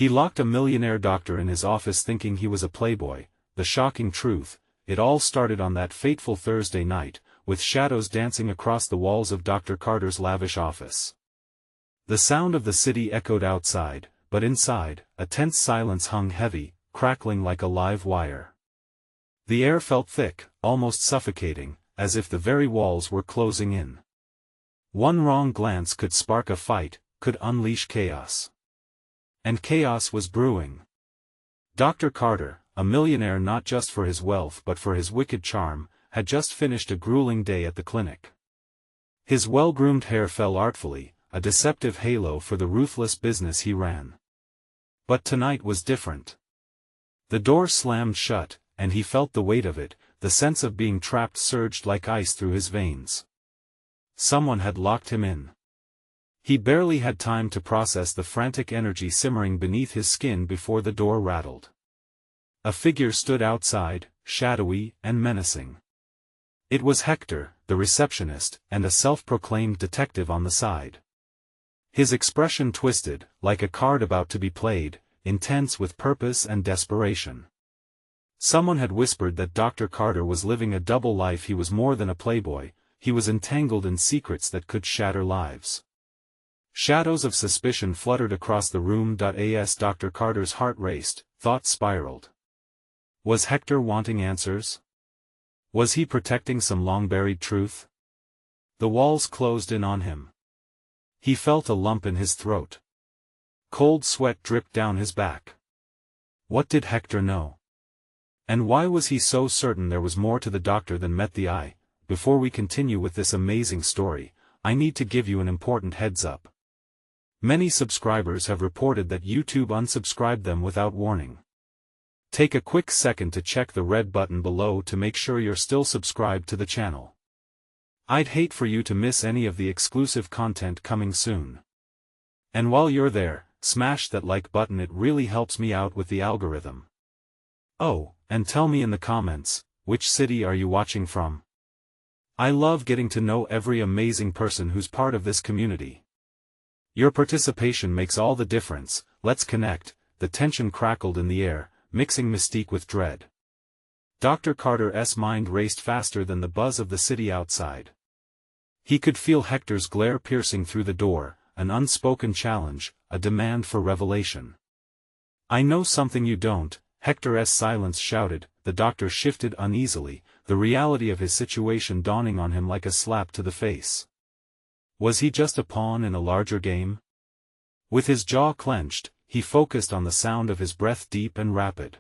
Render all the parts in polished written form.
He locked a millionaire doctor in his office thinking he was a playboy. The shocking truth, it all started on that fateful Thursday night, with shadows dancing across the walls of Dr. Carter's lavish office. The sound of the city echoed outside, but inside, a tense silence hung heavy, crackling like a live wire. The air felt thick, almost suffocating, as if the very walls were closing in. One wrong glance could spark a fight, could unleash chaos. And chaos was brewing. Dr. Carter, a millionaire not just for his wealth but for his wicked charm, had just finished a grueling day at the clinic. His well-groomed hair fell artfully, a deceptive halo for the ruthless business he ran. But tonight was different. The door slammed shut, and he felt the weight of it. The sense of being trapped surged like ice through his veins. Someone had locked him in. He barely had time to process the frantic energy simmering beneath his skin before the door rattled. A figure stood outside, shadowy and menacing. It was Hector, the receptionist, and a self-proclaimed detective on the side. His expression twisted, like a card about to be played, intense with purpose and desperation. Someone had whispered that Dr. Carter was living a double life. He was more than a playboy, he was entangled in secrets that could shatter lives. Shadows of suspicion fluttered across the room. As Dr. Carter's heart raced, thoughts spiraled. Was Hector wanting answers? Was he protecting some long-buried truth? The walls closed in on him. He felt a lump in his throat. Cold sweat dripped down his back. What did Hector know? And why was he so certain there was more to the doctor than met the eye? Before we continue with this amazing story, I need to give you an important heads-up. Many subscribers have reported that YouTube unsubscribed them without warning. Take a quick second to check the red button below to make sure you're still subscribed to the channel. I'd hate for you to miss any of the exclusive content coming soon. And while you're there, smash that like button, it really helps me out with the algorithm. Oh, and tell me in the comments, which city are you watching from? I love getting to know every amazing person who's part of this community. Your participation makes all the difference. Let's connect. The tension crackled in the air, mixing mystique with dread. Dr. Carter's mind raced faster than the buzz of the city outside. He could feel Hector's glare piercing through the door, an unspoken challenge, a demand for revelation. I know something you don't, Hector's silence shouted. The doctor shifted uneasily, the reality of his situation dawning on him like a slap to the face. Was he just a pawn in a larger game? With his jaw clenched, he focused on the sound of his breath, deep and rapid.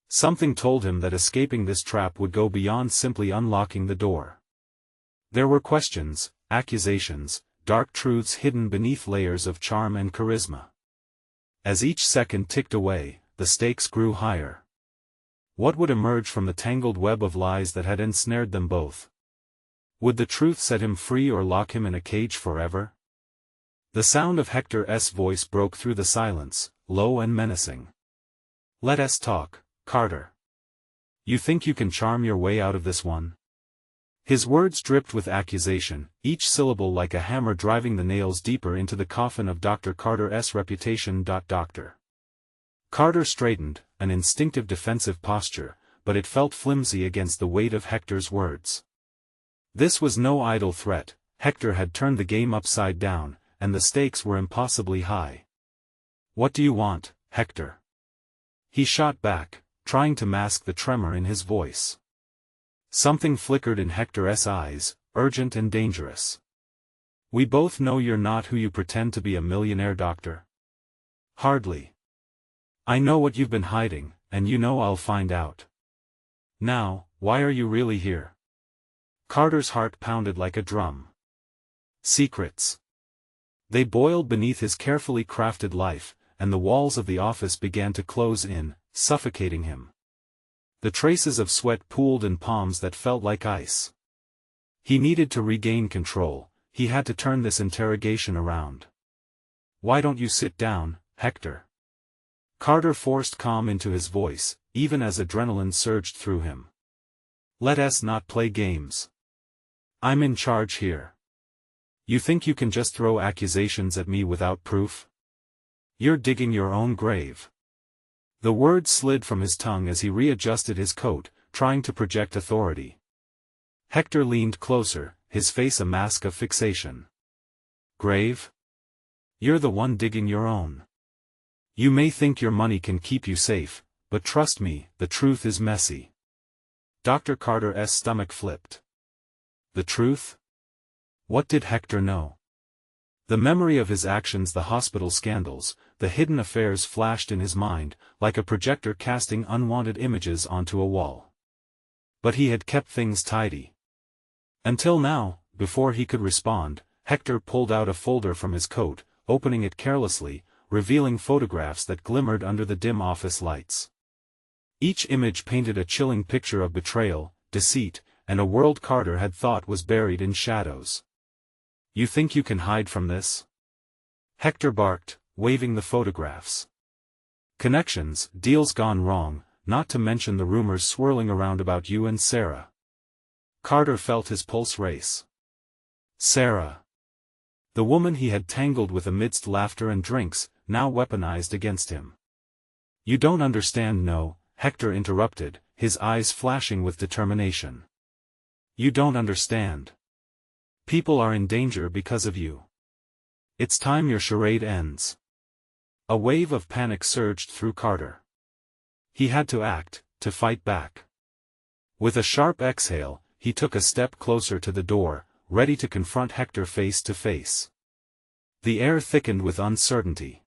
Something told him that escaping this trap would go beyond simply unlocking the door. There were questions, accusations, dark truths hidden beneath layers of charm and charisma. As each second ticked away, the stakes grew higher. What would emerge from the tangled web of lies that had ensnared them both? Would the truth set him free or lock him in a cage forever? The sound of Hector's voice broke through the silence, low and menacing. Let us talk, Carter. You think you can charm your way out of this one? His words dripped with accusation, each syllable like a hammer driving the nails deeper into the coffin of Dr. Carter's reputation. Dr. Carter straightened, an instinctive defensive posture, but it felt flimsy against the weight of Hector's words. This was no idle threat. Hector had turned the game upside down, and the stakes were impossibly high. What do you want, Hector? He shot back, trying to mask the tremor in his voice. Something flickered in Hector's eyes, urgent and dangerous. We both know you're not who you pretend to be, a millionaire doctor. Hardly. I know what you've been hiding, and you know I'll find out. Now, why are you really here? Carter's heart pounded like a drum. Secrets. They boiled beneath his carefully crafted life, and the walls of the office began to close in, suffocating him. The traces of sweat pooled in palms that felt like ice. He needed to regain control. He had to turn this interrogation around. Why don't you sit down, Hector? Carter forced calm into his voice, even as adrenaline surged through him. Let us not play games. I'm in charge here. You think you can just throw accusations at me without proof? You're digging your own grave. The words slid from his tongue as he readjusted his coat, trying to project authority. Hector leaned closer, his face a mask of fixation. Grave? You're the one digging your own. You may think your money can keep you safe, but trust me, the truth is messy. Dr. Carter's stomach flipped. The truth? What did Hector know? The memory of his actions, the hospital scandals, the hidden affairs flashed in his mind, like a projector casting unwanted images onto a wall. But he had kept things tidy. Until now, before he could respond, Hector pulled out a folder from his coat, opening it carelessly, revealing photographs that glimmered under the dim office lights. Each image painted a chilling picture of betrayal, deceit, and a world Carter had thought was buried in shadows. You think you can hide from this? Hector barked, waving the photographs. Connections, deals gone wrong, not to mention the rumors swirling around about you and Sarah. Carter felt his pulse race. Sarah. The woman he had tangled with amidst laughter and drinks, now weaponized against him. You don't understand. No, Hector interrupted, his eyes flashing with determination. You don't understand. People are in danger because of you. It's time your charade ends. A wave of panic surged through Carter. He had to act, to fight back. With a sharp exhale, he took a step closer to the door, ready to confront Hector face to face. The air thickened with uncertainty.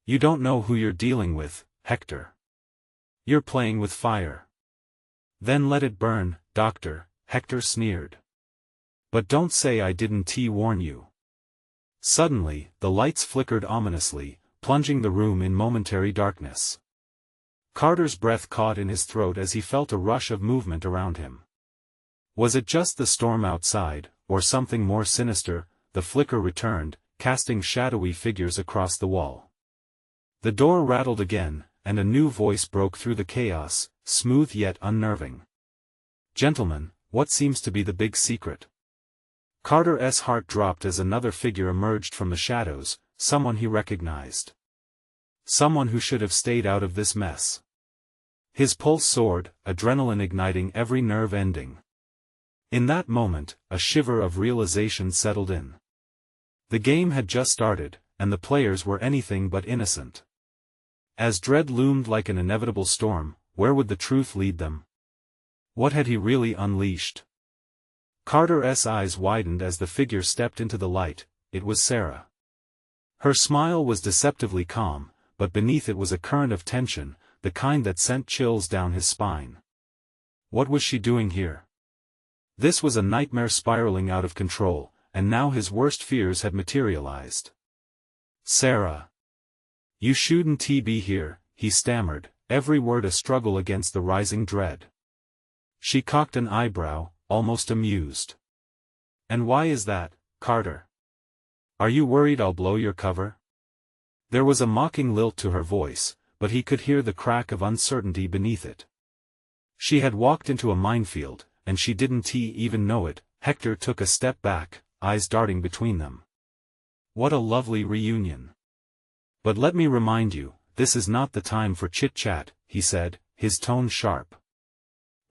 You don't know who you're dealing with, Hector. You're playing with fire. Then let it burn, Doctor, Hector sneered. But don't say I didn't warn you. Suddenly, the lights flickered ominously, plunging the room in momentary darkness. Carter's breath caught in his throat as he felt a rush of movement around him. Was it just the storm outside, or something more sinister? The flicker returned, casting shadowy figures across the wall. The door rattled again, and a new voice broke through the chaos, smooth yet unnerving. Gentlemen, what seems to be the big secret? Carter's heart dropped as another figure emerged from the shadows, someone he recognized. Someone who should have stayed out of this mess. His pulse soared, adrenaline igniting every nerve ending. In that moment, a shiver of realization settled in. The game had just started, and the players were anything but innocent. As dread loomed like an inevitable storm, where would the truth lead them? What had he really unleashed? Carter's eyes widened as the figure stepped into the light. It was Sarah. Her smile was deceptively calm, but beneath it was a current of tension, the kind that sent chills down his spine. What was she doing here? This was a nightmare spiraling out of control, and now his worst fears had materialized. Sarah. You shouldn't be here, he stammered, every word a struggle against the rising dread. She cocked an eyebrow, almost amused. And why is that, Carter? Are you worried I'll blow your cover? There was a mocking lilt to her voice, but he could hear the crack of uncertainty beneath it. She had walked into a minefield, and she didn't even know it. Hector took a step back, eyes darting between them. What a lovely reunion. But let me remind you, this is not the time for chit-chat, he said, his tone sharp.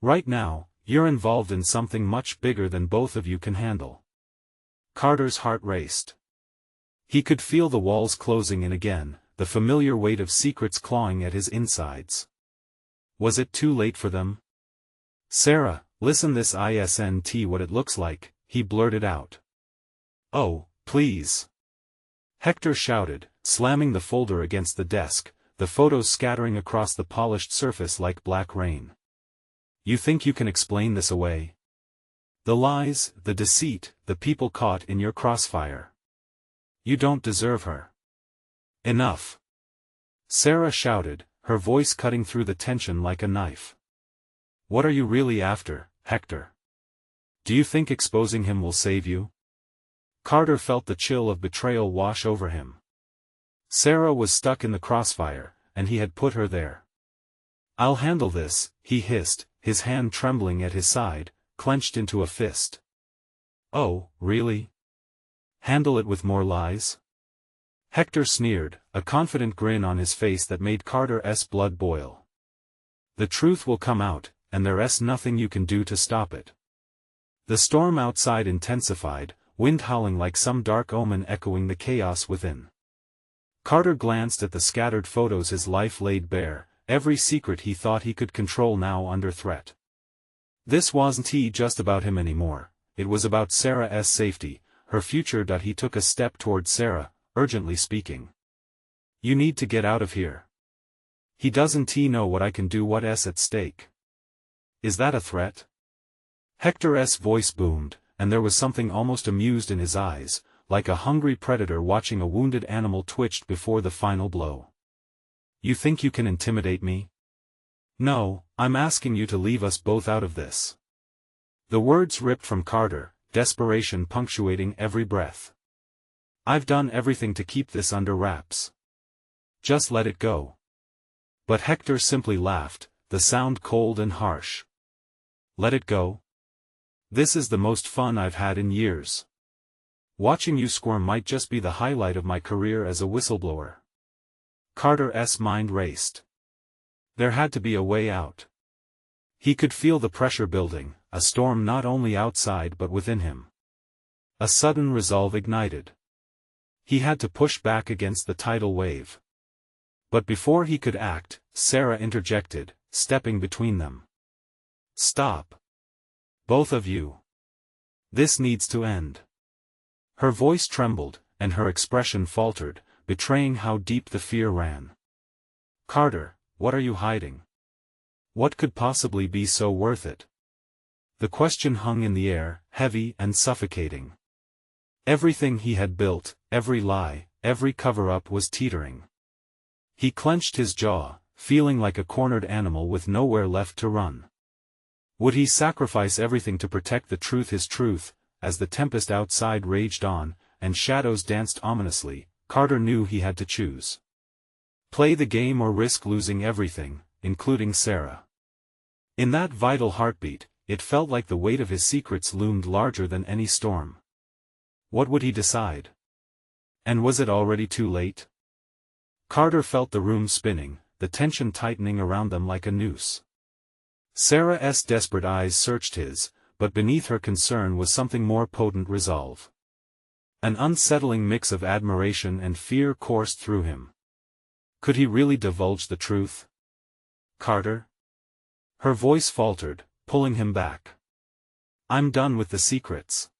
Right now, you're involved in something much bigger than both of you can handle. Carter's heart raced. He could feel the walls closing in again, the familiar weight of secrets clawing at his insides. Was it too late for them? Sarah, listen, this isn't what it looks like, he blurted out. Oh, please. Hector shouted, slamming the folder against the desk, the photos scattering across the polished surface like black rain. You think you can explain this away? The lies, the deceit, the people caught in your crossfire. You don't deserve her. Enough. Sarah shouted, her voice cutting through the tension like a knife. What are you really after, Hector? Do you think exposing him will save you? Carter felt the chill of betrayal wash over him. Sarah was stuck in the crossfire, and he had put her there. I'll handle this, he hissed, his hand trembling at his side, clenched into a fist. Oh, really? Handle it with more lies? Hector sneered, a confident grin on his face that made Carter's blood boil. The truth will come out, and there's nothing you can do to stop it. The storm outside intensified, wind howling like some dark omen echoing the chaos within. Carter glanced at the scattered photos his life laid bare, every secret he thought he could control now under threat. This wasn't just about him anymore, it was about Sarah's safety, her future. He took a step toward Sarah, urgently speaking. You need to get out of here. He doesn't know what I can do, what's at stake. Is that a threat? Hector's voice boomed, and there was something almost amused in his eyes, like a hungry predator watching a wounded animal twitched before the final blow. You think you can intimidate me? No, I'm asking you to leave us both out of this. The words ripped from Carter, desperation punctuating every breath. I've done everything to keep this under wraps. Just let it go. But Hector simply laughed, the sound cold and harsh. Let it go? This is the most fun I've had in years. Watching you squirm might just be the highlight of my career as a whistleblower. Carter's mind raced. There had to be a way out. He could feel the pressure building, a storm not only outside but within him. A sudden resolve ignited. He had to push back against the tidal wave. But before he could act, Sarah interjected, stepping between them. Stop. Both of you. This needs to end. Her voice trembled, and her expression faltered, betraying how deep the fear ran. Carter, what are you hiding? What could possibly be so worth it? The question hung in the air, heavy and suffocating. Everything he had built, every lie, every cover-up was teetering. He clenched his jaw, feeling like a cornered animal with nowhere left to run. Would he sacrifice everything to protect the truth, his truth? As the tempest outside raged on, and shadows danced ominously, Carter knew he had to choose. Play the game or risk losing everything, including Sarah. In that vital heartbeat, it felt like the weight of his secrets loomed larger than any storm. What would he decide? And was it already too late? Carter felt the room spinning, the tension tightening around them like a noose. Sarah's desperate eyes searched his, but beneath her concern was something more potent: resolve. An unsettling mix of admiration and fear coursed through him. Could he really divulge the truth? Carter? Her voice faltered, pulling him back. I'm done with the secrets.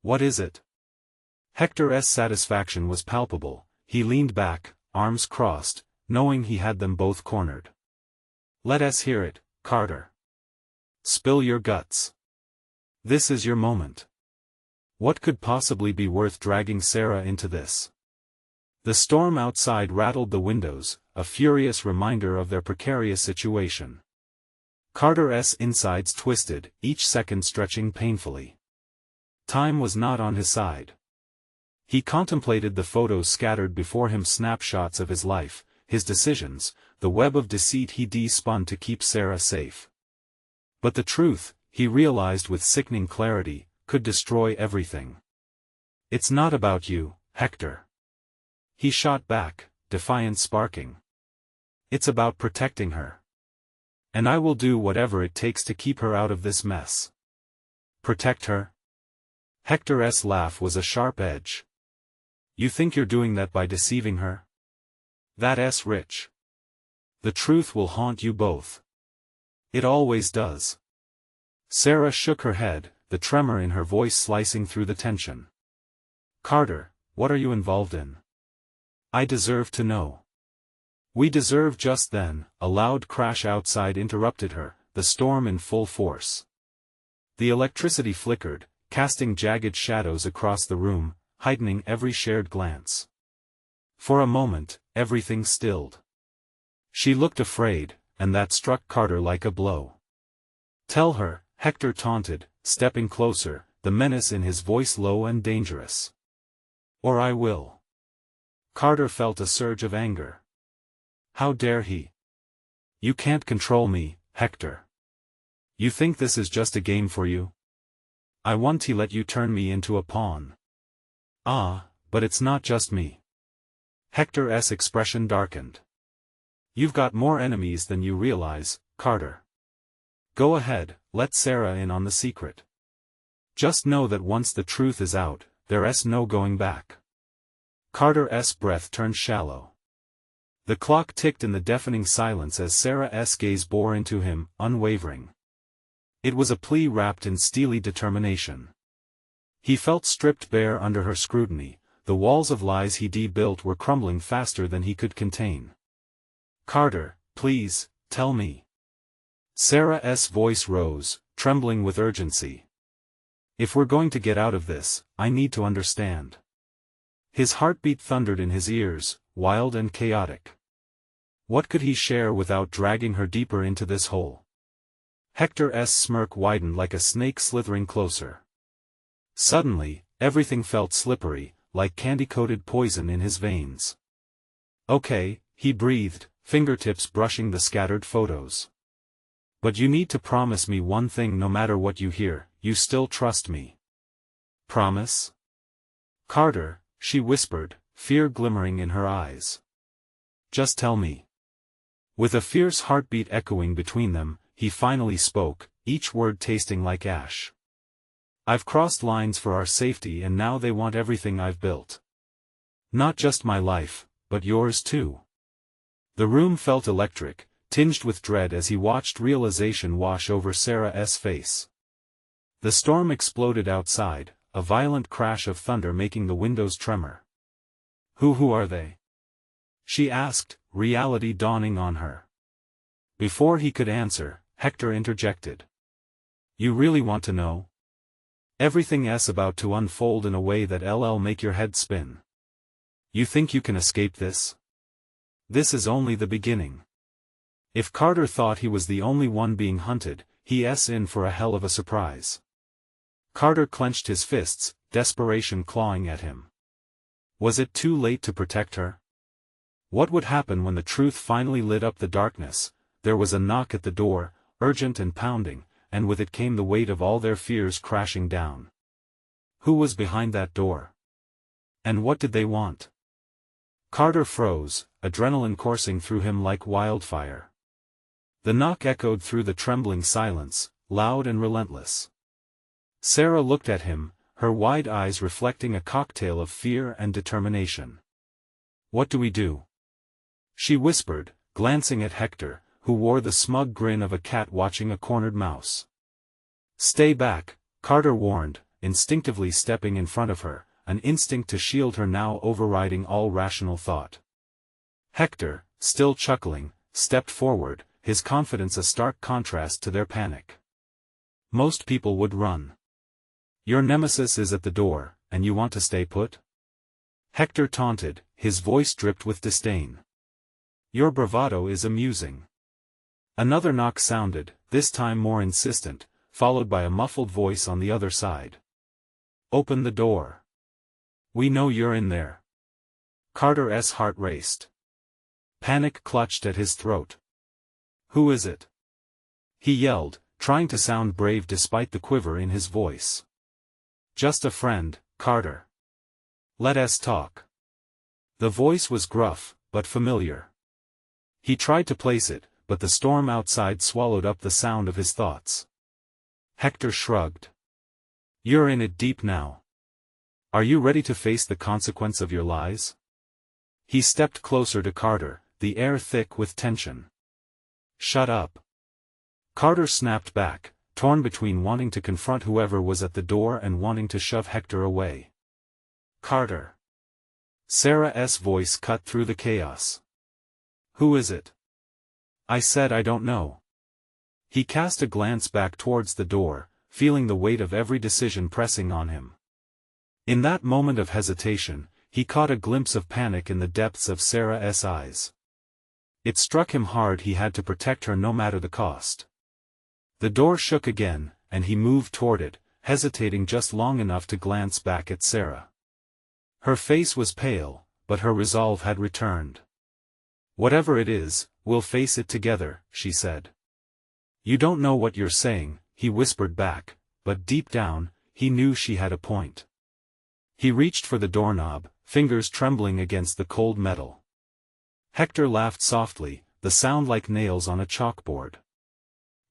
What is it? Hector's satisfaction was palpable. He leaned back, arms crossed, knowing he had them both cornered. Let us hear it, Carter. Spill your guts. This is your moment. What could possibly be worth dragging Sarah into this? The storm outside rattled the windows, a furious reminder of their precarious situation. Carter's insides twisted, each second stretching painfully. Time was not on his side. He contemplated the photos scattered before him, snapshots of his life, his decisions, the web of deceit he spun to keep Sarah safe. But the truth, he realized with sickening clarity, could destroy everything. It's not about you, Hector. He shot back, defiance sparking. It's about protecting her. And I will do whatever it takes to keep her out of this mess. Protect her? Hector's laugh was a sharp edge. You think you're doing that by deceiving her? That's rich. The truth will haunt you both. It always does. Sarah shook her head, the tremor in her voice slicing through the tension. Carter, what are you involved in? I deserve to know. We deserve. Just then, a loud crash outside interrupted her, the storm in full force. The electricity flickered, casting jagged shadows across the room, heightening every shared glance. For a moment, everything stilled. She looked afraid, and that struck Carter like a blow. Tell her, Hector taunted, stepping closer, the menace in his voice low and dangerous. Or I will. Carter felt a surge of anger. How dare he? You can't control me, Hector. You think this is just a game for you? I want to let you turn me into a pawn. Ah, but it's not just me. Hector's expression darkened. You've got more enemies than you realize, Carter. Go ahead, let Sarah in on the secret. Just know that once the truth is out, there's no going back. Carter's breath turned shallow. The clock ticked in the deafening silence as Sarah's gaze bore into him, unwavering. It was a plea wrapped in steely determination. He felt stripped bare under her scrutiny, the walls of lies he'd built were crumbling faster than he could contain. Carter, please, tell me. Sarah's voice rose, trembling with urgency. If we're going to get out of this, I need to understand. His heartbeat thundered in his ears, wild and chaotic. What could he share without dragging her deeper into this hole? Hector's smirk widened like a snake slithering closer. Suddenly, everything felt slippery, like candy-coated poison in his veins. Okay, he breathed, fingertips brushing the scattered photos. But you need to promise me one thing. No matter what you hear, you still trust me. Promise? Carter, she whispered, fear glimmering in her eyes. Just tell me. With a fierce heartbeat echoing between them, he finally spoke, each word tasting like ash. I've crossed lines for our safety and now they want everything I've built. Not just my life, but yours too. The room felt electric, tinged with dread as he watched realization wash over Sarah's face. The storm exploded outside, a violent crash of thunder making the windows tremor. Who are they? She asked, reality dawning on her. Before he could answer, Hector interjected. You really want to know? Everything's about to unfold in a way that'll make your head spin. You think you can escape this? This is only the beginning. If Carter thought he was the only one being hunted, he's in for a hell of a surprise. Carter clenched his fists, desperation clawing at him. Was it too late to protect her? What would happen when the truth finally lit up the darkness? There was a knock at the door, urgent and pounding, and with it came the weight of all their fears crashing down. Who was behind that door? And what did they want? Carter froze, adrenaline coursing through him like wildfire. The knock echoed through the trembling silence, loud and relentless. Sarah looked at him, her wide eyes reflecting a cocktail of fear and determination. What do we do? She whispered, glancing at Hector, who wore the smug grin of a cat watching a cornered mouse. Stay back, Carter warned, instinctively stepping in front of her, an instinct to shield her now overriding all rational thought. Hector, still chuckling, stepped forward, his confidence a stark contrast to their panic. Most people would run. Your nemesis is at the door, and you want to stay put? Hector taunted, his voice dripped with disdain. Your bravado is amusing. Another knock sounded, this time more insistent, followed by a muffled voice on the other side. Open the door. We know you're in there. Carter's heart raced. Panic clutched at his throat. Who is it? He yelled, trying to sound brave despite the quiver in his voice. Just a friend, Carter. Let us talk. The voice was gruff, but familiar. He tried to place it, but the storm outside swallowed up the sound of his thoughts. Hector shrugged. You're in it deep now. Are you ready to face the consequence of your lies? He stepped closer to Carter, the air thick with tension. Shut up. Carter snapped back, torn between wanting to confront whoever was at the door and wanting to shove Hector away. Carter. Sarah's voice cut through the chaos. Who is it? I said I don't know. He cast a glance back towards the door, feeling the weight of every decision pressing on him. In that moment of hesitation, he caught a glimpse of panic in the depths of Sarah's eyes. It struck him hard he had to protect her no matter the cost. The door shook again, and he moved toward it, hesitating just long enough to glance back at Sarah. Her face was pale, but her resolve had returned. Whatever it is, we'll face it together, she said. You don't know what you're saying, he whispered back, but deep down, he knew she had a point. He reached for the doorknob, fingers trembling against the cold metal. Hector laughed softly, the sound like nails on a chalkboard.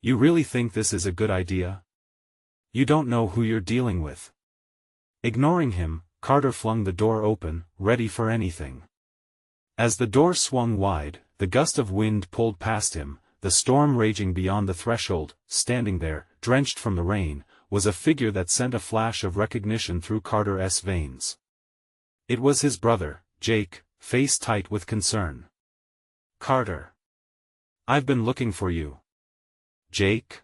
You really think this is a good idea? You don't know who you're dealing with. Ignoring him, Carter flung the door open, ready for anything. As the door swung wide, the gust of wind pulled past him, the storm raging beyond the threshold. Standing there, drenched from the rain, was a figure that sent a flash of recognition through Carter's veins. It was his brother, Jake, face tight with concern. Carter. I've been looking for you. Jake?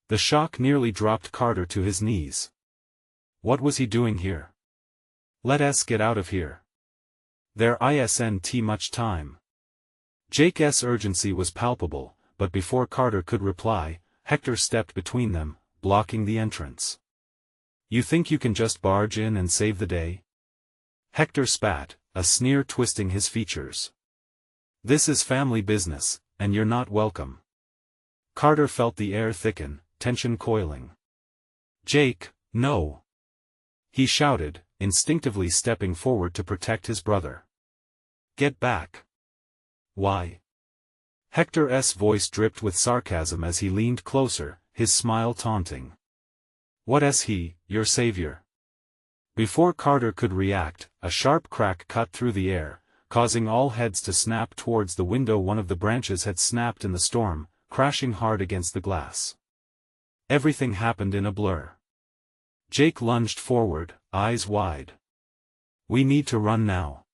The shock nearly dropped Carter to his knees. What was he doing here? Let us get out of here. There isn't much time. Jake's urgency was palpable, but before Carter could reply, Hector stepped between them, blocking the entrance. You think you can just barge in and save the day? Hector spat, a sneer twisting his features. This is family business, and you're not welcome. Carter felt the air thicken, tension coiling. Jake, no! He shouted, instinctively stepping forward to protect his brother. Get back! Why? Hector's voice dripped with sarcasm as he leaned closer, his smile taunting. What's he, your savior? Before Carter could react, a sharp crack cut through the air, causing all heads to snap towards the window. One of the branches had snapped in the storm, crashing hard against the glass. Everything happened in a blur. Jake lunged forward, eyes wide. We need to run now.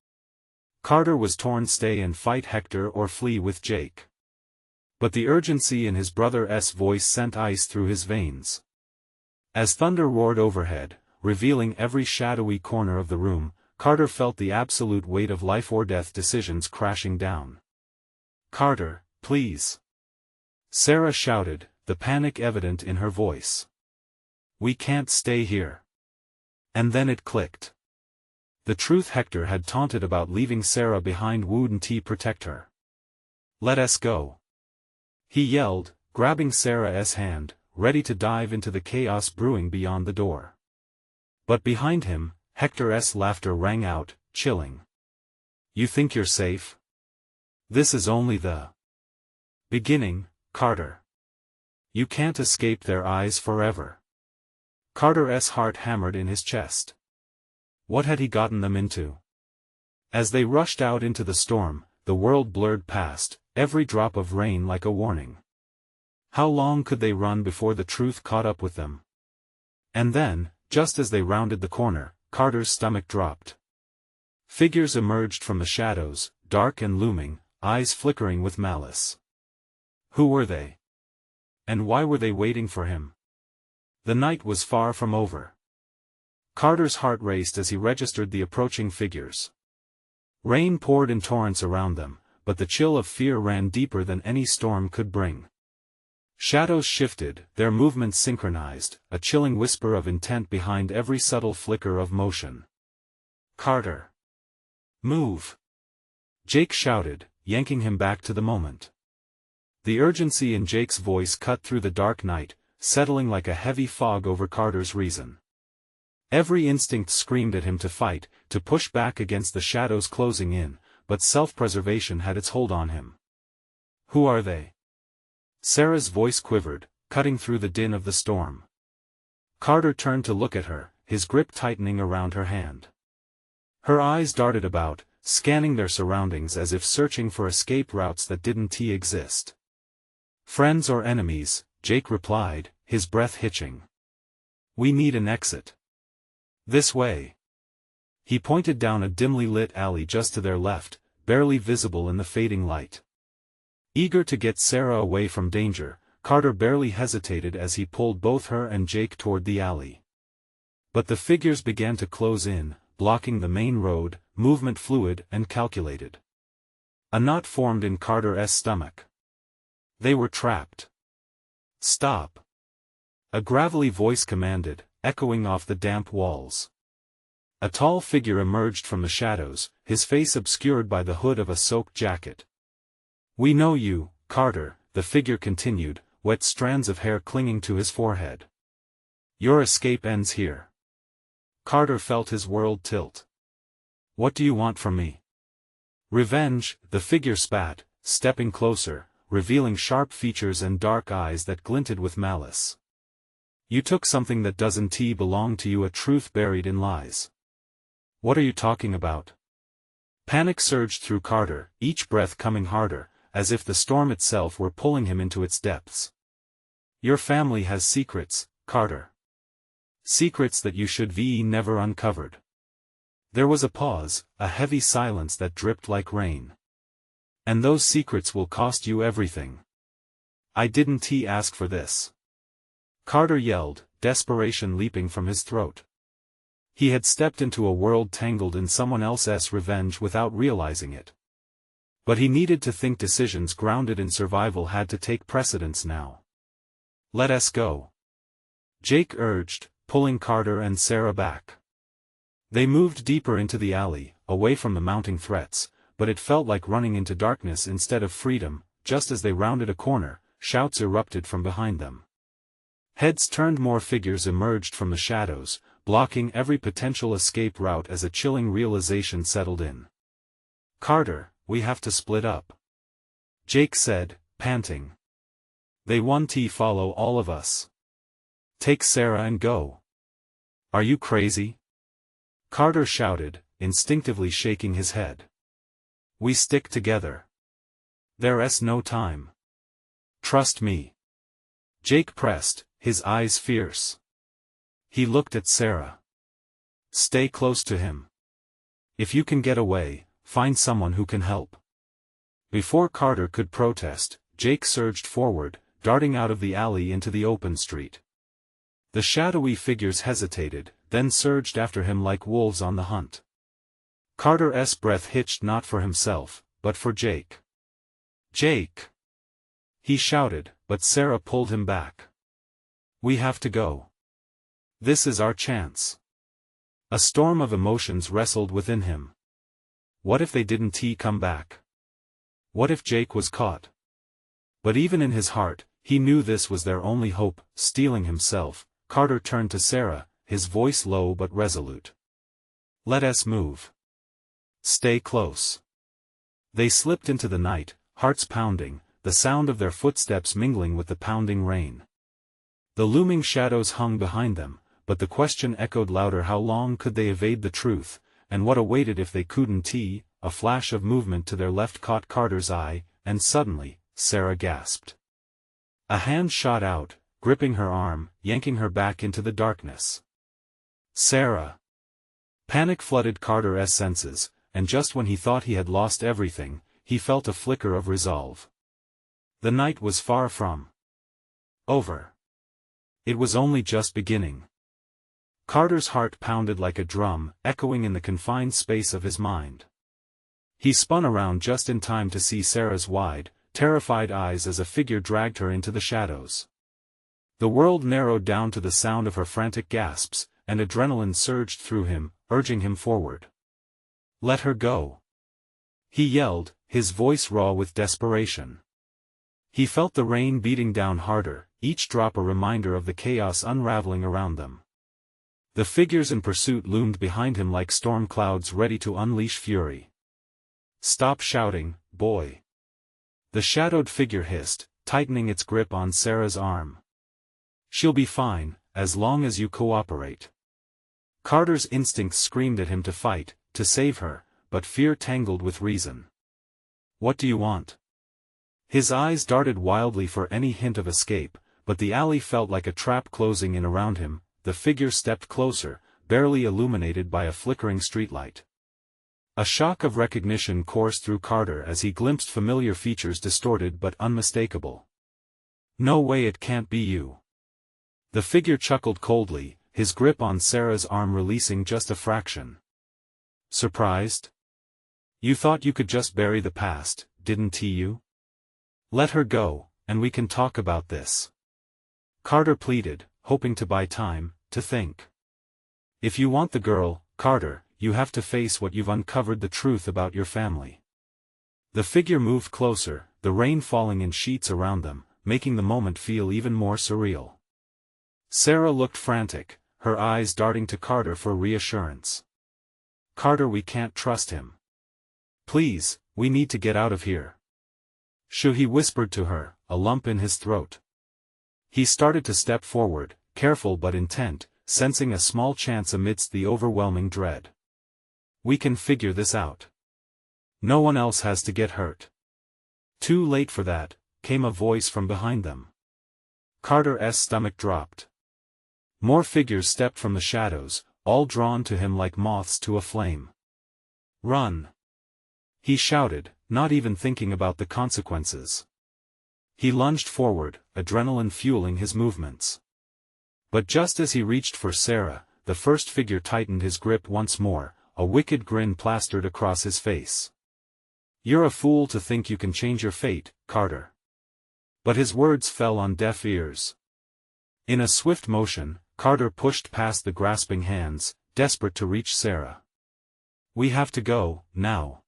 Carter was torn. Stay and fight Hector or flee with Jake. But the urgency in his brother's voice sent ice through his veins. As thunder roared overhead, revealing every shadowy corner of the room, Carter felt the absolute weight of life-or-death decisions crashing down. Carter, please. Sarah shouted, the panic evident in her voice. We can't stay here. And then it clicked. The truth Hector had taunted about leaving Sarah behind wouldn't protect her. Let us go. He yelled, grabbing Sarah's hand, ready to dive into the chaos brewing beyond the door. But behind him, Hector's laughter rang out, chilling. You think you're safe? This is only the beginning, Carter. You can't escape their eyes forever. Carter's heart hammered in his chest. What had he gotten them into? As they rushed out into the storm, the world blurred past, every drop of rain like a warning. How long could they run before the truth caught up with them? And then, just as they rounded the corner, Carter's stomach dropped. Figures emerged from the shadows, dark and looming, eyes flickering with malice. Who were they? And why were they waiting for him? The night was far from over. Carter's heart raced as he registered the approaching figures. Rain poured in torrents around them, but the chill of fear ran deeper than any storm could bring. Shadows shifted, their movements synchronized, a chilling whisper of intent behind every subtle flicker of motion. Carter! Move! Jake shouted, yanking him back to the moment. The urgency in Jake's voice cut through the dark night, settling like a heavy fog over Carter's reason. Every instinct screamed at him to fight, to push back against the shadows closing in, but self-preservation had its hold on him. Who are they? Sarah's voice quivered, cutting through the din of the storm. Carter turned to look at her, his grip tightening around her hand. Her eyes darted about, scanning their surroundings as if searching for escape routes that didn't exist. Friends or enemies, Jake replied, his breath hitching. We need an exit. This way. He pointed down a dimly lit alley just to their left, barely visible in the fading light. Eager to get Sarah away from danger, Carter barely hesitated as he pulled both her and Jake toward the alley. But the figures began to close in, blocking the main road, movement fluid and calculated. A knot formed in Carter's stomach. They were trapped. Stop! A gravelly voice commanded, echoing off the damp walls. A tall figure emerged from the shadows, his face obscured by the hood of a soaked jacket. We know you, Carter, the figure continued, wet strands of hair clinging to his forehead. Your escape ends here. Carter felt his world tilt. What do you want from me? Revenge, the figure spat, stepping closer, revealing sharp features and dark eyes that glinted with malice. You took something that doesn't belong to you, a truth buried in lies. What are you talking about? Panic surged through Carter, each breath coming harder, as if the storm itself were pulling him into its depths. Your family has secrets, Carter. Secrets that you should have never uncovered. There was a pause, a heavy silence that dripped like rain. And those secrets will cost you everything. I didn't ask for this. Carter yelled, desperation leaping from his throat. He had stepped into a world tangled in someone else's revenge without realizing it. But he needed to think. Decisions grounded in survival had to take precedence now. Let us go. Jake urged, pulling Carter and Sarah back. They moved deeper into the alley, away from the mounting threats, but it felt like running into darkness instead of freedom. Just as they rounded a corner, shouts erupted from behind them. Heads turned, more figures emerged from the shadows, blocking every potential escape route as a chilling realization settled in. Carter, we have to split up. Jake said, panting. They want to follow all of us. Take Sarah and go. Are you crazy? Carter shouted, instinctively shaking his head. We stick together. There's no time. Trust me. Jake pressed, his eyes fierce. He looked at Sarah. Stay close to him. If you can get away, find someone who can help. Before Carter could protest, Jake surged forward, darting out of the alley into the open street. The shadowy figures hesitated, then surged after him like wolves on the hunt. Carter's breath hitched, not for himself, but for Jake. Jake! He shouted, but Sarah pulled him back. We have to go. This is our chance. A storm of emotions wrestled within him. What if they didn't come back? What if Jake was caught? But even in his heart, he knew this was their only hope. Steeling himself, Carter turned to Sarah, his voice low but resolute. Let us move. Stay close. They slipped into the night, hearts pounding, the sound of their footsteps mingling with the pounding rain. The looming shadows hung behind them, but the question echoed louder: how long could they evade the truth, and what awaited if they couldn't? A flash of movement to their left caught Carter's eye, and suddenly, Sarah gasped. A hand shot out, gripping her arm, yanking her back into the darkness. Sarah! Panic flooded Carter's senses, and just when he thought he had lost everything, he felt a flicker of resolve. The night was far from over. It was only just beginning. Carter's heart pounded like a drum, echoing in the confined space of his mind. He spun around just in time to see Sarah's wide, terrified eyes as a figure dragged her into the shadows. The world narrowed down to the sound of her frantic gasps, and adrenaline surged through him, urging him forward. Let her go. He yelled, his voice raw with desperation. He felt the rain beating down harder, each drop a reminder of the chaos unraveling around them. The figures in pursuit loomed behind him like storm clouds ready to unleash fury. Stop shouting, boy. The shadowed figure hissed, tightening its grip on Sarah's arm. She'll be fine, as long as you cooperate. Carter's instincts screamed at him to fight, to save her, but fear tangled with reason. What do you want? His eyes darted wildly for any hint of escape, but the alley felt like a trap closing in around him. The figure stepped closer, barely illuminated by a flickering streetlight. A shock of recognition coursed through Carter as he glimpsed familiar features, distorted but unmistakable. No way, it can't be you. The figure chuckled coldly, his grip on Sarah's arm releasing just a fraction. Surprised? You thought you could just bury the past, didn't you? Let her go, and we can talk about this. Carter pleaded, hoping to buy time, to think. If you want the girl, Carter, you have to face what you've uncovered, the truth about your family. The figure moved closer, the rain falling in sheets around them, making the moment feel even more surreal. Sarah looked frantic, her eyes darting to Carter for reassurance. Carter, we can't trust him. Please, we need to get out of here. Shoo, he whispered to her, a lump in his throat. He started to step forward, careful but intent, sensing a small chance amidst the overwhelming dread. We can figure this out. No one else has to get hurt. Too late for that, came a voice from behind them. Carter's stomach dropped. More figures stepped from the shadows, all drawn to him like moths to a flame. Run! He shouted, not even thinking about the consequences. He lunged forward, adrenaline fueling his movements. But just as he reached for Sarah, the first figure tightened his grip once more, a wicked grin plastered across his face. You're a fool to think you can change your fate, Carter. But his words fell on deaf ears. In a swift motion, Carter pushed past the grasping hands, desperate to reach Sarah. We have to go, now.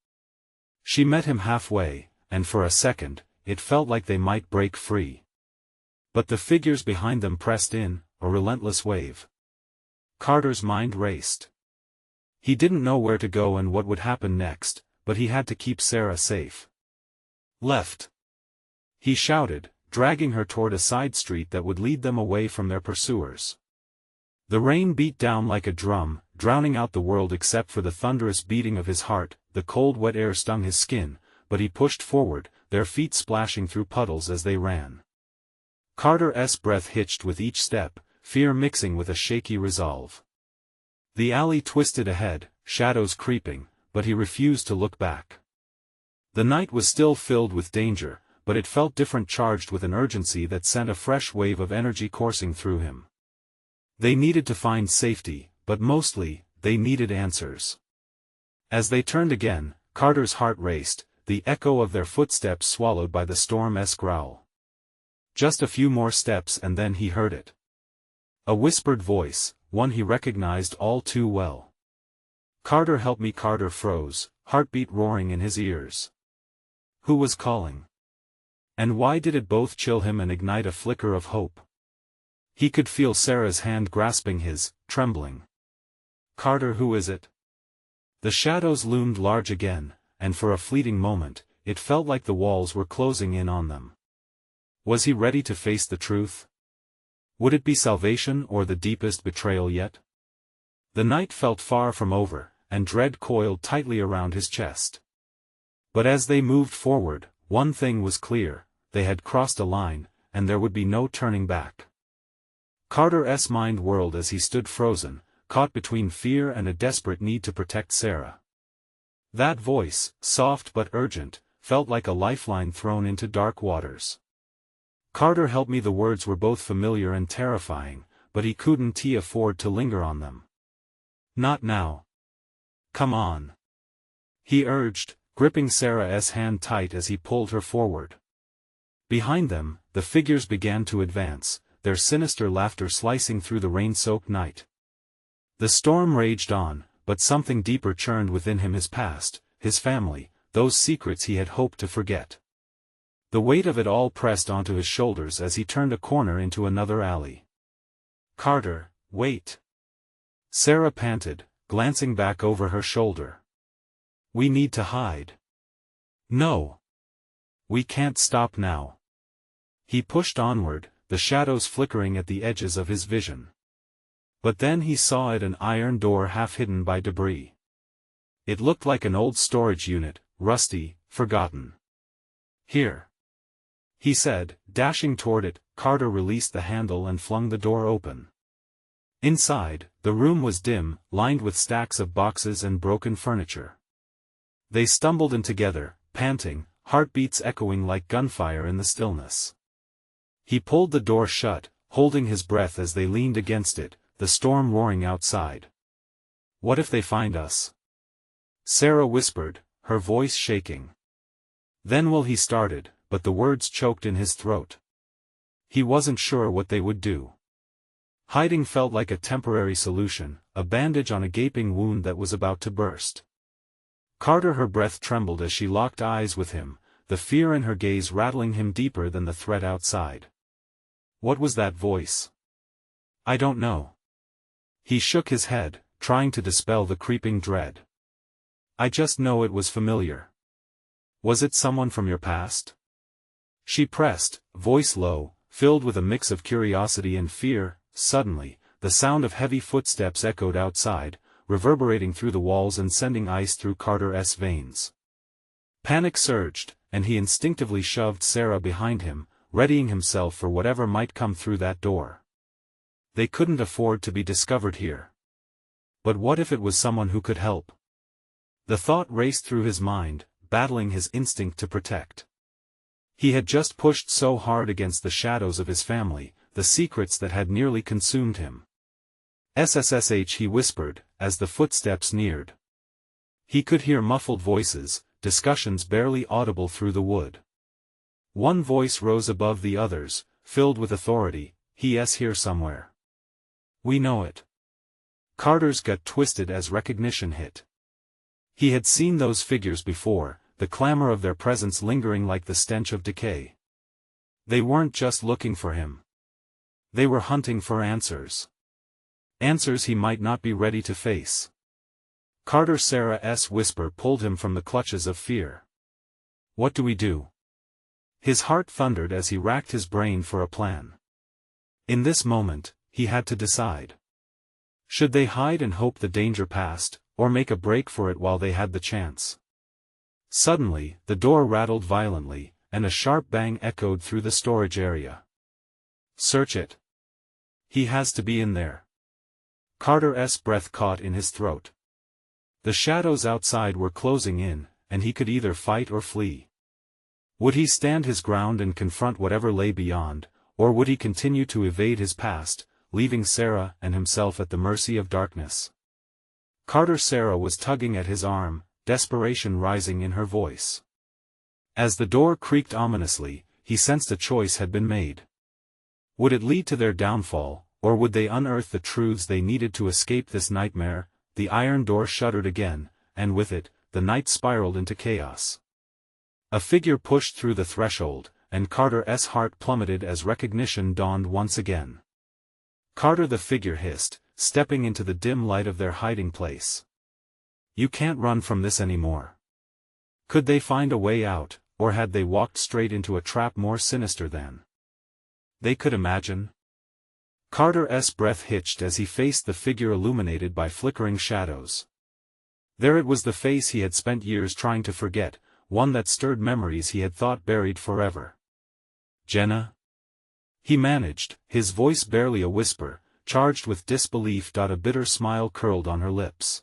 She met him halfway, and for a second, it felt like they might break free. But the figures behind them pressed in, a relentless wave. Carter's mind raced. He didn't know where to go and what would happen next, but he had to keep Sarah safe. Left! He shouted, dragging her toward a side street that would lead them away from their pursuers. The rain beat down like a drum, drowning out the world except for the thunderous beating of his heart. The cold wet air stung his skin, but he pushed forward, their feet splashing through puddles as they ran. Carter's breath hitched with each step, fear mixing with a shaky resolve. The alley twisted ahead, shadows creeping, but he refused to look back. The night was still filled with danger, but it felt different, charged with an urgency that sent a fresh wave of energy coursing through him. They needed to find safety, but mostly, they needed answers. As they turned again, Carter's heart raced, the echo of their footsteps swallowed by the storm's growl. Just a few more steps and then he heard it. A whispered voice, one he recognized all too well. Carter, help me! Carter froze, heartbeat roaring in his ears. Who was calling? And why did it both chill him and ignite a flicker of hope? He could feel Sarah's hand grasping his, trembling. Carter, who is it? The shadows loomed large again, and for a fleeting moment, it felt like the walls were closing in on them. Was he ready to face the truth? Would it be salvation or the deepest betrayal yet? The night felt far from over, and dread coiled tightly around his chest. But as they moved forward, one thing was clear: they had crossed a line, and there would be no turning back. Carter's mind whirled as he stood frozen, caught between fear and a desperate need to protect Sarah. That voice, soft but urgent, felt like a lifeline thrown into dark waters. Carter, help me! The words were both familiar and terrifying, but he couldn't afford to linger on them. Not now. Come on. He urged, gripping Sarah's hand tight as he pulled her forward. Behind them, the figures began to advance, their sinister laughter slicing through the rain-soaked night. The storm raged on, but something deeper churned within him: his past, his family, those secrets he had hoped to forget. The weight of it all pressed onto his shoulders as he turned a corner into another alley. Carter, wait! Sarah panted, glancing back over her shoulder. We need to hide. No. We can't stop now. He pushed onward, the shadows flickering at the edges of his vision. But then he saw it, an iron door half hidden by debris. It looked like an old storage unit, rusty, forgotten. Here, he said, dashing toward it. Carter released the handle and flung the door open. Inside, the room was dim, lined with stacks of boxes and broken furniture. They stumbled in together, panting, heartbeats echoing like gunfire in the stillness. He pulled the door shut, holding his breath as they leaned against it, the storm roaring outside. What if they find us? Sarah whispered, her voice shaking. Then will he started, but the words choked in his throat. He wasn't sure what they would do. Hiding felt like a temporary solution, a bandage on a gaping wound that was about to burst. Carter, her breath trembled as she locked eyes with him, the fear in her gaze rattling him deeper than the threat outside. What was that voice? I don't know. He shook his head, trying to dispel the creeping dread. I just know it was familiar. Was it someone from your past? She pressed, voice low, filled with a mix of curiosity and fear. Suddenly, the sound of heavy footsteps echoed outside, reverberating through the walls and sending ice through Carter's veins. Panic surged, and he instinctively shoved Sarah behind him, readying himself for whatever might come through that door. They couldn't afford to be discovered here. But what if it was someone who could help? The thought raced through his mind, battling his instinct to protect. He had just pushed so hard against the shadows of his family, the secrets that had nearly consumed him. "SSSH," he whispered, as the footsteps neared. He could hear muffled voices, discussions barely audible through the wood. One voice rose above the others, filled with authority. "He's here somewhere. We know it." Carter's gut twisted as recognition hit. He had seen those figures before, the clamor of their presence lingering like the stench of decay. They weren't just looking for him. They were hunting for answers. Answers he might not be ready to face. Sarah's whisper pulled him from the clutches of fear. "What do we do?" His heart thundered as he racked his brain for a plan. In this moment, he had to decide. Should they hide and hope the danger passed, or make a break for it while they had the chance? Suddenly, the door rattled violently, and a sharp bang echoed through the storage area. "Search it. He has to be in there." Carter's breath caught in his throat. The shadows outside were closing in, and he could either fight or flee. Would he stand his ground and confront whatever lay beyond, or would he continue to evade his past, leaving Sarah and himself at the mercy of darkness? Sarah was tugging at his arm, desperation rising in her voice. As the door creaked ominously, he sensed a choice had been made. Would it lead to their downfall, or would they unearth the truths they needed to escape this nightmare? The iron door shuddered again, and with it, the night spiraled into chaos. A figure pushed through the threshold, and Carter's heart plummeted as recognition dawned once again. "Carter," the figure hissed, stepping into the dim light of their hiding place. "You can't run from this anymore." Could they find a way out, or had they walked straight into a trap more sinister than they could imagine? Carter's breath hitched as he faced the figure illuminated by flickering shadows. There it was, the face he had spent years trying to forget, one that stirred memories he had thought buried forever. "Jenna?" he managed, his voice barely a whisper, charged with disbelief. A bitter smile curled on her lips.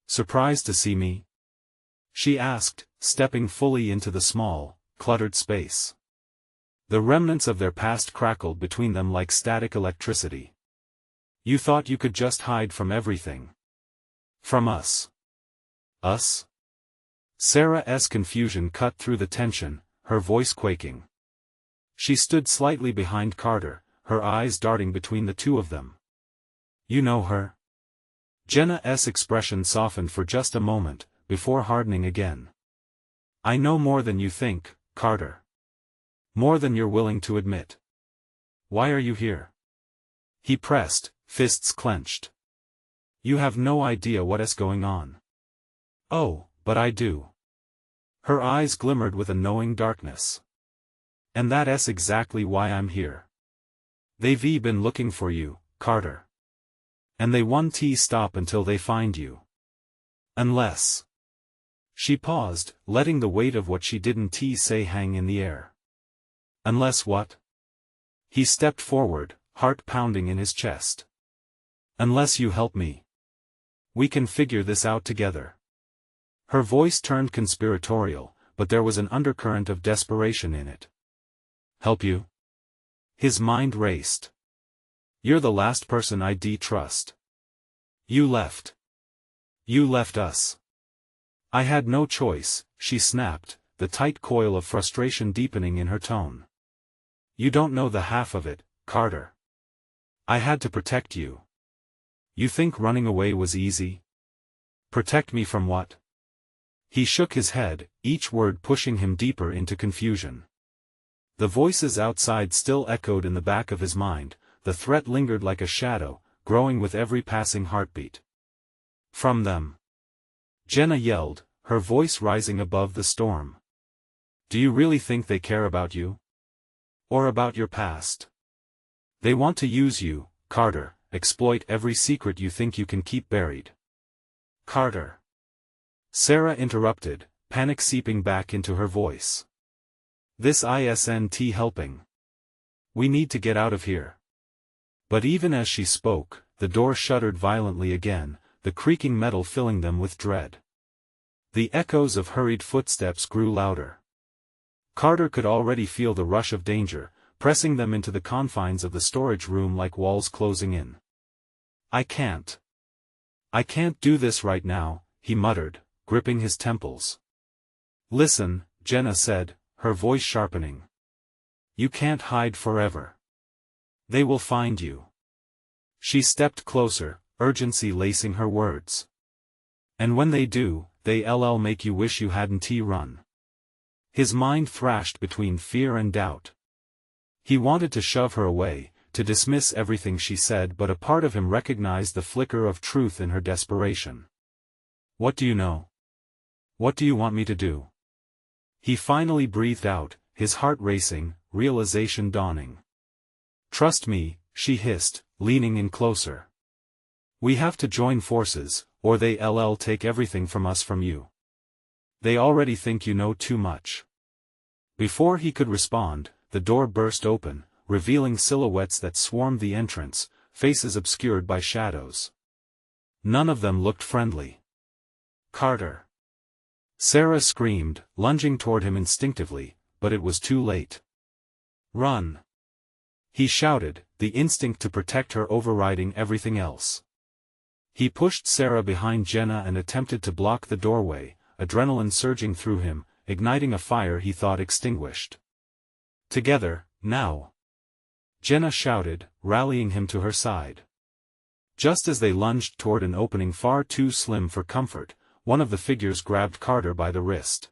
"Surprised to see me?" she asked, stepping fully into the small, cluttered space. The remnants of their past crackled between them like static electricity. "You thought you could just hide from everything? From us?" "Us?" Sarah's confusion cut through the tension, her voice quaking. She stood slightly behind Carter, her eyes darting between the two of them. "You know her?" Jenna's expression softened for just a moment, before hardening again. "I know more than you think, Carter. More than you're willing to admit. Why are you here?" He pressed, fists clenched. "You have no idea what's going on." "Oh, but I do." Her eyes glimmered with a knowing darkness. "And that's exactly why I'm here. They've been looking for you, Carter. And they won't stop until they find you. Unless..." She paused, letting the weight of what she didn't say hang in the air. "Unless what?" He stepped forward, heart pounding in his chest. "Unless you help me. We can figure this out together." Her voice turned conspiratorial, but there was an undercurrent of desperation in it. "Help you?" His mind raced. "You're the last person I'd trust. You left. You left us." "I had no choice," she snapped, the tight coil of frustration deepening in her tone. "You don't know the half of it, Carter. I had to protect you. You think running away was easy? Protect me from what?" He shook his head, each word pushing him deeper into confusion. The voices outside still echoed in the back of his mind, the threat lingered like a shadow, growing with every passing heartbeat. From them. Jenna yelled, her voice rising above the storm. Do you really think they care about you? Or about your past? They want to use you, Carter, exploit every secret you think you can keep buried. Carter. Sarah interrupted, panic seeping back into her voice. This isn't helping. We need to get out of here. But even as she spoke, the door shuddered violently again, the creaking metal filling them with dread. The echoes of hurried footsteps grew louder. Carter could already feel the rush of danger, pressing them into the confines of the storage room like walls closing in. I can't do this right now, he muttered, gripping his temples. Listen, Jenna said, her voice sharpening. You can't hide forever. They will find you. She stepped closer, urgency lacing her words. And when they do, they'll make you wish you hadn't run. His mind thrashed between fear and doubt. He wanted to shove her away, to dismiss everything she said, but a part of him recognized the flicker of truth in her desperation. What do you know? What do you want me to do? He finally breathed out, his heart racing, realization dawning. Trust me, she hissed, leaning in closer. We have to join forces, or they'll take everything from us from you. They already think you know too much. Before he could respond, the door burst open, revealing silhouettes that swarmed the entrance, faces obscured by shadows. None of them looked friendly. Carter. Sarah screamed, lunging toward him instinctively, but it was too late. Run! He shouted, the instinct to protect her overriding everything else. He pushed Sarah behind Jenna and attempted to block the doorway, adrenaline surging through him, igniting a fire he thought extinguished. Together, now! Jenna shouted, rallying him to her side. Just as they lunged toward an opening far too slim for comfort, one of the figures grabbed Carter by the wrist.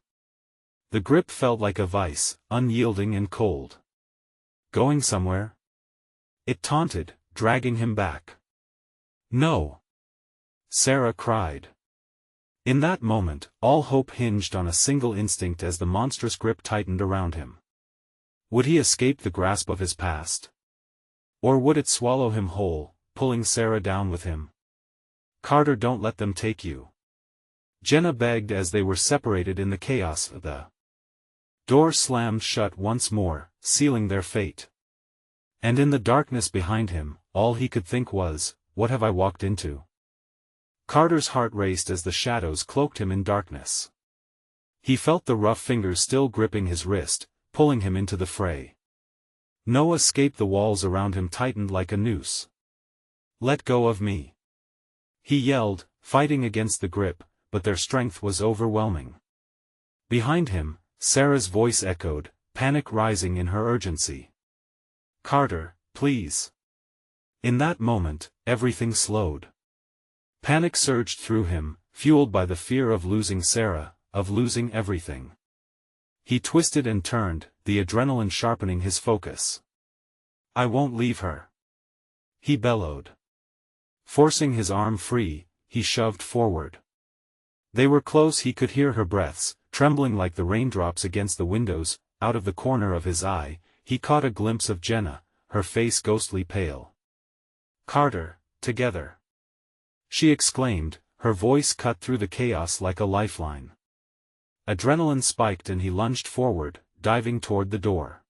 The grip felt like a vice, unyielding and cold. Going somewhere? It taunted, dragging him back. No! Sarah cried. In that moment, all hope hinged on a single instinct as the monstrous grip tightened around him. Would he escape the grasp of his past? Or would it swallow him whole, pulling Sarah down with him? Carter, don't let them take you. Jenna begged as they were separated in the chaos. The door slammed shut once more, sealing their fate. And in the darkness behind him, all he could think was, what have I walked into? Carter's heart raced as the shadows cloaked him in darkness. He felt the rough fingers still gripping his wrist, pulling him into the fray. No escape, the walls around him tightened like a noose. Let go of me! He yelled, fighting against the grip, but their strength was overwhelming. Behind him, Sarah's voice echoed, panic rising in her urgency. Carter, please! In that moment, everything slowed. Panic surged through him, fueled by the fear of losing Sarah, of losing everything. He twisted and turned, the adrenaline sharpening his focus. I won't leave her! He bellowed. Forcing his arm free, he shoved forward. They were close, he could hear her breaths, trembling like the raindrops against the windows. Out of the corner of his eye, he caught a glimpse of Jenna, her face ghostly pale. Carter, together! She exclaimed, her voice cut through the chaos like a lifeline. Adrenaline spiked and he lunged forward, diving toward the door.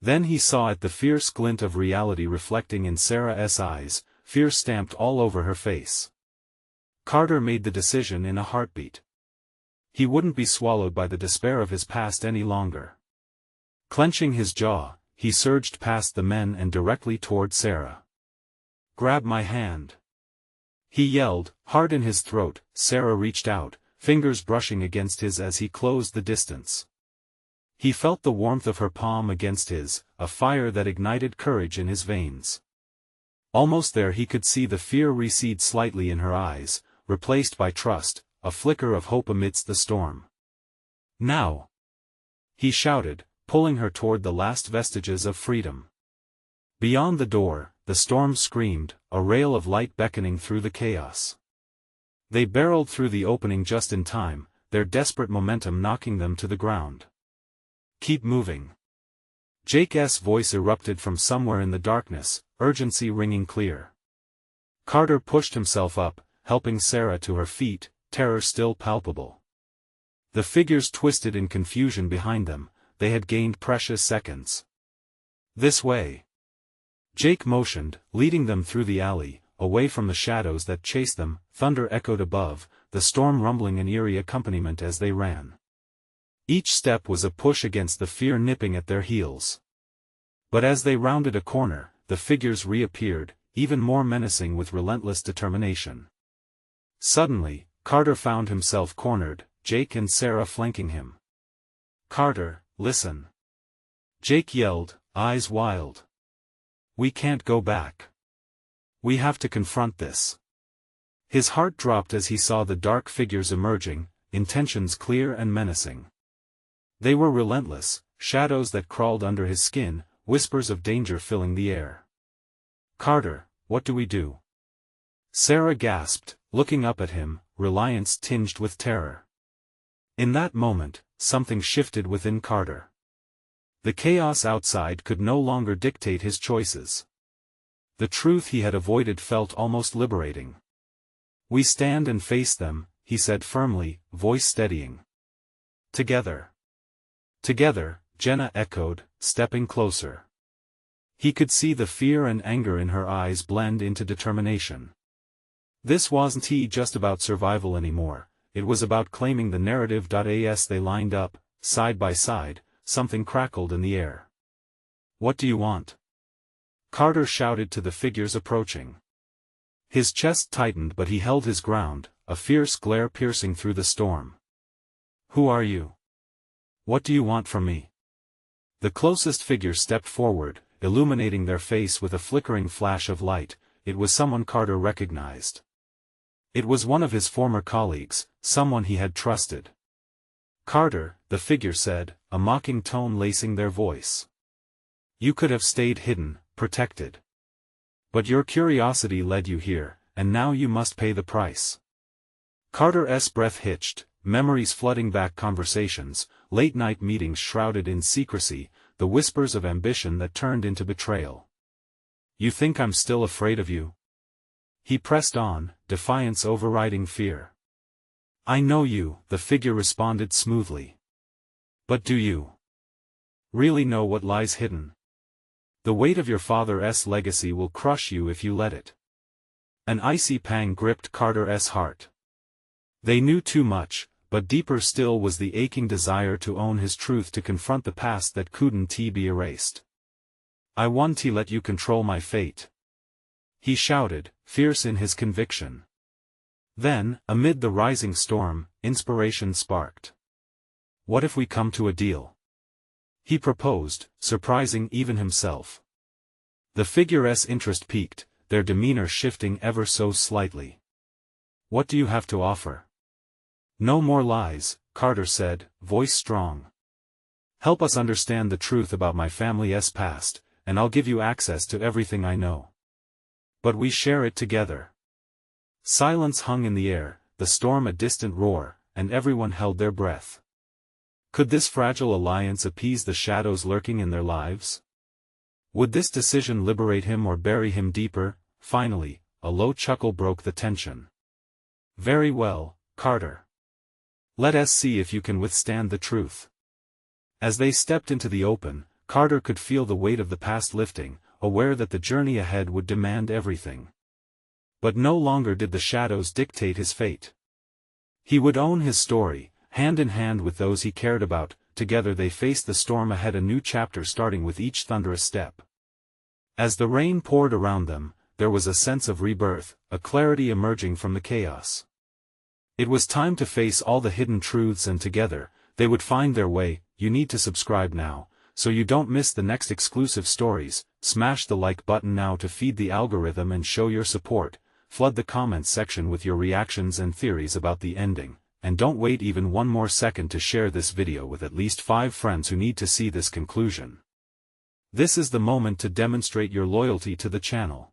Then he saw it, the fierce glint of reality reflecting in Sarah's eyes, fear stamped all over her face. Carter made the decision in a heartbeat. He wouldn't be swallowed by the despair of his past any longer. Clenching his jaw, he surged past the men and directly toward Sarah. Grab my hand! He yelled, heart in his throat. Sarah reached out, fingers brushing against his as he closed the distance. He felt the warmth of her palm against his, a fire that ignited courage in his veins. Almost there he could see the fear recede slightly in her eyes, replaced by trust, a flicker of hope amidst the storm. Now! He shouted, pulling her toward the last vestiges of freedom. Beyond the door, the storm screamed, a rail of light beckoning through the chaos. They barreled through the opening just in time, their desperate momentum knocking them to the ground. "Keep moving." Jake's voice erupted from somewhere in the darkness, urgency ringing clear. Carter pushed himself up, helping Sarah to her feet, terror still palpable. The figures twisted in confusion behind them, they had gained precious seconds. "This way." Jake motioned, leading them through the alley, away from the shadows that chased them. Thunder echoed above, the storm rumbling an eerie accompaniment as they ran. Each step was a push against the fear nipping at their heels. But as they rounded a corner, the figures reappeared, even more menacing with relentless determination. Suddenly, Carter found himself cornered, Jake and Sarah flanking him. "Carter, listen!" Jake yelled, eyes wild. "We can't go back. We have to confront this." His heart dropped as he saw the dark figures emerging, intentions clear and menacing. They were relentless, shadows that crawled under his skin, whispers of danger filling the air. "Carter, what do we do?" Sarah gasped, looking up at him, reliance tinged with terror. In that moment, something shifted within Carter. The chaos outside could no longer dictate his choices. The truth he had avoided felt almost liberating. "We stand and face them," he said firmly, voice steadying. "Together." "Together," Jenna echoed, stepping closer. He could see the fear and anger in her eyes blend into determination. This wasn't just about survival anymore, it was about claiming the narrative. As they lined up, side by side, something crackled in the air. "What do you want?" Carter shouted to the figures approaching. His chest tightened but he held his ground, a fierce glare piercing through the storm. "Who are you? What do you want from me?" The closest figure stepped forward, illuminating their face with a flickering flash of light. It was someone Carter recognized. It was one of his former colleagues, someone he had trusted. "Carter," the figure said, a mocking tone lacing their voice. "You could have stayed hidden, protected. But your curiosity led you here, and now you must pay the price." Carter's breath hitched, memories flooding back, conversations, late-night meetings shrouded in secrecy, the whispers of ambition that turned into betrayal. "You think I'm still afraid of you?" He pressed on, defiance overriding fear. "I know you," the figure responded smoothly. "But do you really know what lies hidden? The weight of your father's legacy will crush you if you let it." An icy pang gripped Carter's heart. They knew too much, but deeper still was the aching desire to own his truth, to confront the past that couldn't be erased. "I won't let you control my fate," he shouted, fierce in his conviction. Then, amid the rising storm, inspiration sparked. "What if we come to a deal?" he proposed, surprising even himself. The figure's interest peaked, their demeanor shifting ever so slightly. "What do you have to offer?" "No more lies," Carter said, voice strong. "Help us understand the truth about my family's past, and I'll give you access to everything I know. But we share it together." Silence hung in the air, the storm a distant roar, and everyone held their breath. Could this fragile alliance appease the shadows lurking in their lives? Would this decision liberate him or bury him deeper? Finally, a low chuckle broke the tension. "Very well, Carter. Let us see if you can withstand the truth." As they stepped into the open, Carter could feel the weight of the past lifting, aware that the journey ahead would demand everything. But no longer did the shadows dictate his fate. He would own his story, hand in hand with those he cared about. Together they faced the storm ahead, a new chapter starting with each thunderous step. As the rain poured around them, there was a sense of rebirth, a clarity emerging from the chaos. It was time to face all the hidden truths, and together, they would find their way. You need to subscribe now, so you don't miss the next exclusive stories. Smash the like button now to feed the algorithm and show your support. Flood the comments section with your reactions and theories about the ending, and don't wait even one more second to share this video with at least 5 friends who need to see this conclusion. This is the moment to demonstrate your loyalty to the channel.